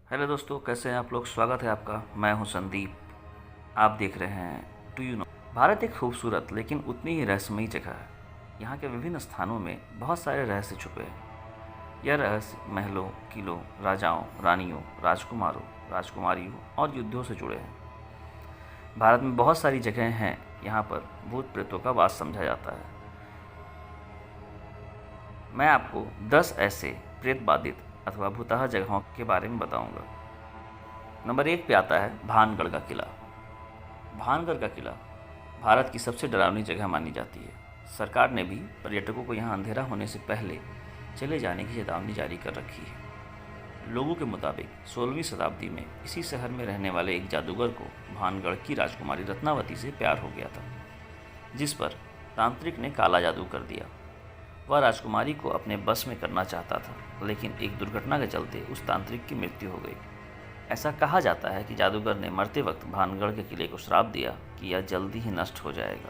Hello दोस्तों, कैसे हैं आप लोग। स्वागत है आपका। मैं हूं संदीप। आप देख रहे हैं टू यू नो। भारत एक खूबसूरत लेकिन उतनी ही रहस्यमयी जगह है। यहाँ के विभिन्न स्थानों में बहुत सारे रहस्य छुपे हैं। यह रहस्य महलों, किलों, राजाओं, रानियों, राजकुमारों, राजकुमारियों और युद्धों से जुड़े हैं। भारत में बहुत सारी जगहें हैं यहाँ पर भूत प्रेतों का वास समझा जाता है। मैं आपको 10 ऐसे प्रेत बाधित अथवा भूतहा जगहों के बारे में बताऊंगा। नंबर 1 पे आता है भानगढ़ का किला। भानगढ़ का किला भारत की सबसे डरावनी जगह मानी जाती है। सरकार ने भी पर्यटकों को यहाँ अंधेरा होने से पहले चले जाने की चेतावनी जारी कर रखी है। लोगों के मुताबिक 16वीं शताब्दी में इसी शहर में रहने वाले एक जादूगर को भानगढ़ की राजकुमारी रत्नावती से प्यार हो गया था, जिस पर तांत्रिक ने काला जादू कर दिया। वह राजकुमारी को अपने बस में करना चाहता था, लेकिन एक दुर्घटना के चलते उस तांत्रिक की मृत्यु हो गई। ऐसा कहा जाता है कि जादूगर ने मरते वक्त भानगढ़ के किले को श्राप दिया कि यह जल्दी ही नष्ट हो जाएगा।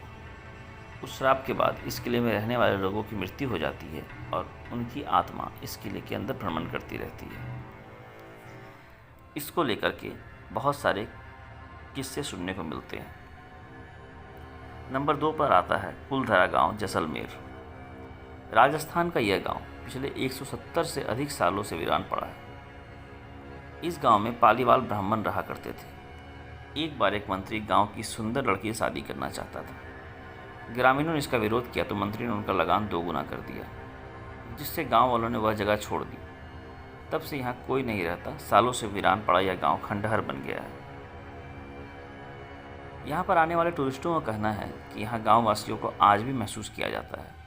उस श्राप के बाद इस किले में रहने वाले लोगों की मृत्यु हो जाती है और उनकी आत्मा इस किले के अंदर भ्रमण करती रहती है। इसको लेकर के बहुत सारे किस्से सुनने को मिलते हैं। नंबर 2 पर आता है कुलधरा गांव, जैसलमेर। राजस्थान का यह गांव पिछले 170 से अधिक सालों से वीरान पड़ा है। इस गांव में पालीवाल ब्राह्मण रहा करते थे। एक बार एक मंत्री गांव की सुंदर लड़की से शादी करना चाहता था। ग्रामीणों ने इसका विरोध किया तो मंत्री ने उनका लगान 2 गुना कर दिया, जिससे गांव वालों ने वह जगह छोड़ दी। तब से यहाँ कोई नहीं रहता। सालों से वीरान पड़ा यह गांव खंडहर बन गया है। यहाँ पर आने वाले टूरिस्टों का कहना है कि यहाँ गाँव वासियों को आज भी महसूस किया जाता है।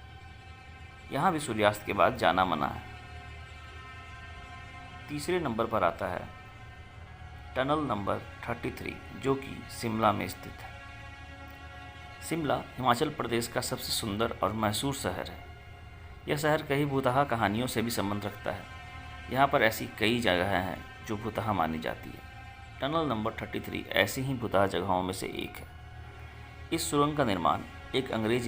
यहाँ भी सूर्यास्त के बाद जाना मना है। तीसरे नंबर पर आता है टनल नंबर 33, जो कि शिमला में स्थित है। शिमला हिमाचल प्रदेश का सबसे सुंदर और मशहूर शहर है। यह शहर कई भूतहा कहानियों से भी संबंध रखता है। यहाँ पर ऐसी कई जगहें हैं जो भूतहा मानी जाती है। टनल नंबर 33 ऐसी ही भूतहा जगहों में से एक है। इस सुरंग का निर्माण एक अंग्रेज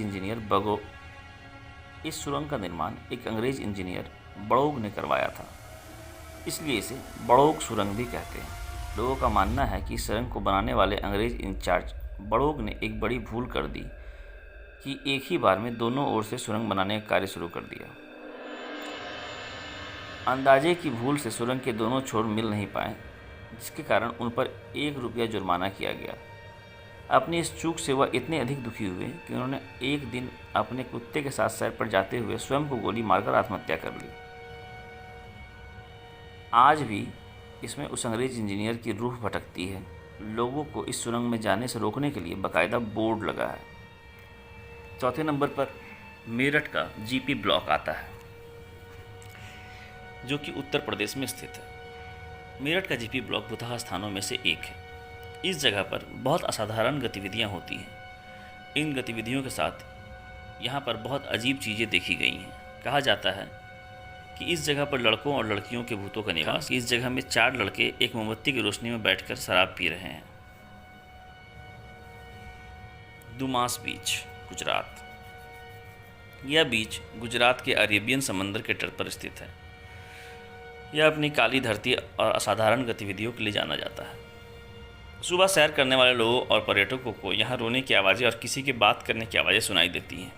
इंजीनियर बड़ोग ने करवाया था, इसलिए इसे बड़ोग सुरंग भी कहते हैं। लोगों का मानना है कि इस सुरंग को बनाने वाले अंग्रेज इंचार्ज बड़ोग ने एक बड़ी भूल कर दी कि एक ही बार में दोनों ओर से सुरंग बनाने का कार्य शुरू कर दिया। अंदाजे की भूल से सुरंग के दोनों छोर मिल नहीं पाए, जिसके कारण उन पर 1 रुपया जुर्माना किया गया। अपनी इस चूक से वह इतने अधिक दुखी हुए कि उन्होंने एक दिन अपने कुत्ते के साथ सैर पर जाते हुए स्वयं को गोली मारकर आत्महत्या कर ली। आज भी इसमें उस अंग्रेज इंजीनियर की रूह भटकती है। लोगों को इस सुरंग में जाने से रोकने के लिए बाकायदा बोर्ड लगा है। चौथे नंबर पर मेरठ का जीपी ब्लॉक आता है, जो कि उत्तर प्रदेश में स्थित है। मेरठ का जीपी ब्लॉक भूतहा स्थानों में से एक है। इस जगह पर बहुत असाधारण गतिविधियां होती हैं। इन गतिविधियों के साथ यहाँ पर बहुत अजीब चीज़ें देखी गई हैं। कहा जाता है कि इस जगह पर लड़कों और लड़कियों के भूतों का निवास। इस जगह में 4 लड़के एक मोमबत्ती की रोशनी में बैठकर शराब पी रहे हैं। दुमास बीच, गुजरात। यह बीच गुजरात के अरेबियन समंदर के तट पर स्थित है। यह अपनी काली धरती और असाधारण गतिविधियों के लिए जाना जाता है। सुबह सैर करने वाले लोगों और पर्यटकों को यहाँ रोने की आवाज़ें और किसी की बात करने की आवाज़ें सुनाई देती हैं।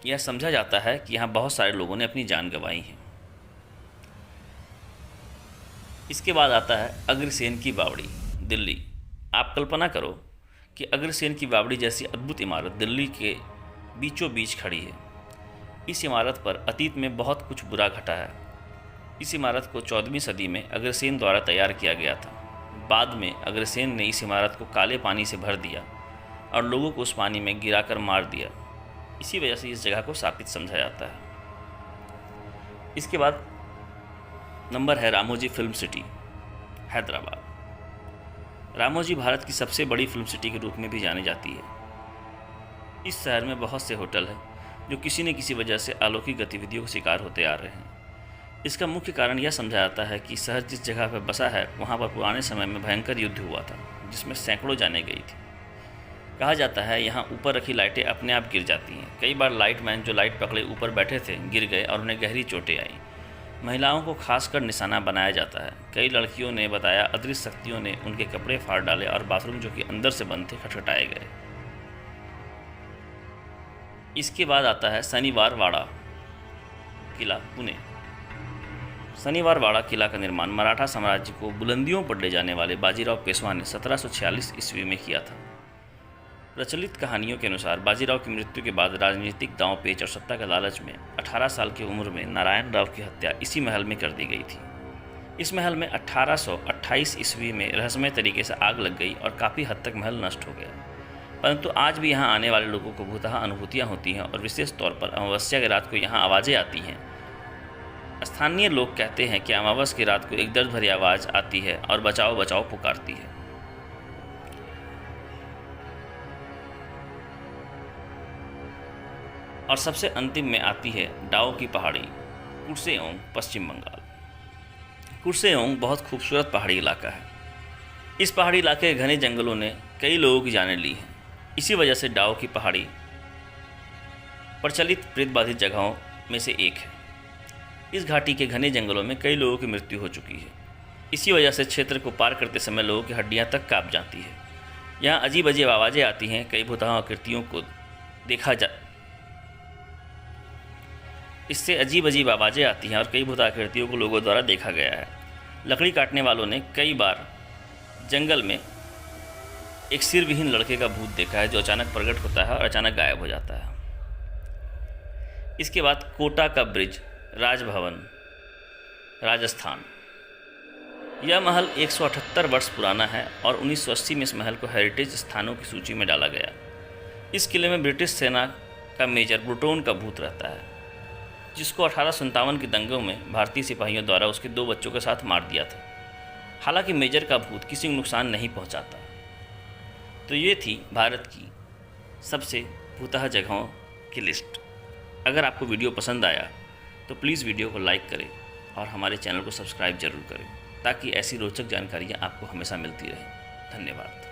यह समझा जाता है कि यहाँ बहुत सारे लोगों ने अपनी जान गंवाई है। इसके बाद आता है अग्रसेन की बावड़ी, दिल्ली। आप कल्पना करो कि अग्रसेन की बावड़ी जैसी अद्भुत इमारत दिल्ली के बीचों बीच खड़ी है। इस इमारत पर अतीत में बहुत कुछ बुरा घटा है। इस इमारत को 14वीं सदी में अग्रसेन द्वारा तैयार किया गया था। बाद में अग्रसेन ने इस इमारत को काले पानी से भर दिया और लोगों को उस पानी में गिराकर मार दिया। इसी वजह से इस जगह को शापित समझा जाता है। इसके बाद नंबर है रामोजी फिल्म सिटी, हैदराबाद। रामोजी भारत की सबसे बड़ी फिल्म सिटी के रूप में भी जानी जाती है। इस शहर में बहुत से होटल हैं जो किसी न किसी वजह से अलौकिक गतिविधियों का शिकार होते आ रहे हैं। इसका मुख्य कारण यह समझा जाता है कि शहर जिस जगह पर बसा है वहाँ पर पुराने समय में भयंकर युद्ध हुआ था, जिसमें सैकड़ों जानें गई थी। कहा जाता है यहाँ ऊपर रखी लाइटें अपने आप गिर जाती हैं। कई बार लाइट मैन जो लाइट पकड़े ऊपर बैठे थे गिर गए और उन्हें गहरी चोटें आईं। महिलाओं को खासकर निशाना बनाया जाता है। कई लड़कियों ने बताया अदृश्य शक्तियों ने उनके कपड़े फाड़ डाले और बाथरूम जो कि अंदर से बंद थे खटखटाए गए। इसके बाद आता है शनिवार वाड़ा किला, पुणे। शनिवार वाड़ा किला का निर्माण मराठा साम्राज्य को बुलंदियों पर ले जाने वाले बाजीराव पेशवा ने 1746 ईस्वी में किया था। प्रचलित कहानियों के अनुसार बाजीराव की मृत्यु के बाद राजनीतिक दांव पेच और सत्ता के लालच में 18 साल की उम्र में नारायण राव की हत्या इसी महल में कर दी गई थी। इस महल में 1828 ईस्वी में रहस्यमय तरीके से आग लग गई और काफ़ी हद तक महल नष्ट हो गया। परंतु आज भी यहाँ आने वाले लोगों को भूतहा अनुभूतियाँ होती हैं और विशेष तौर पर अमावस्या की रात को यहाँ आवाज़ें आती हैं। स्थानीय लोग कहते हैं कि अमावस की रात को एक दर्द भरी आवाज़ आती है और बचाओ बचाओ पुकारती है। और सबसे अंतिम में आती है डाओ की पहाड़ी, कुर्सेओंग, पश्चिम बंगाल। कुर्सेओंग बहुत खूबसूरत पहाड़ी इलाका है। इस पहाड़ी इलाके के घने जंगलों ने कई लोगों की जानें ली हैं। इसी वजह से डाओ की पहाड़ी प्रचलित प्रेत बाधित जगहों में से एक है। इस घाटी के घने जंगलों में कई लोगों की मृत्यु हो चुकी है। इसी वजह से क्षेत्र को पार करते समय लोगों की हड्डियां तक कांप जाती है। यहाँ अजीब अजीब आवाज़ें आती हैं। कई भूतहा आकृतियों को देखा जा इससे अजीब अजीब आवाज़ें आती हैं और कई भूत आकृतियों को लोगों द्वारा देखा गया है। लकड़ी काटने वालों ने कई बार जंगल में एक सिरविहीन लड़के का भूत देखा है जो अचानक प्रकट होता है और अचानक गायब हो जाता है। इसके बाद कोटा का ब्रिज, राजभवन, राजस्थान। यह महल 178 वर्ष पुराना है और 1980 में इस महल को हेरिटेज स्थानों की सूची में डाला गया। इस किले में ब्रिटिश सेना का मेजर ब्रुटोन का भूत रहता है, जिसको 1857 के दंगों में भारतीय सिपाहियों द्वारा उसके 2 बच्चों के साथ मार दिया था। हालांकि मेजर का भूत किसी को नुकसान नहीं पहुंचाता। तो ये थी भारत की सबसे भूतहा जगहों की लिस्ट। अगर आपको वीडियो पसंद आया तो प्लीज़ वीडियो को लाइक करें और हमारे चैनल को सब्सक्राइब जरूर करें ताकि ऐसी रोचक जानकारियाँ आपको हमेशा मिलती रहें। धन्यवाद।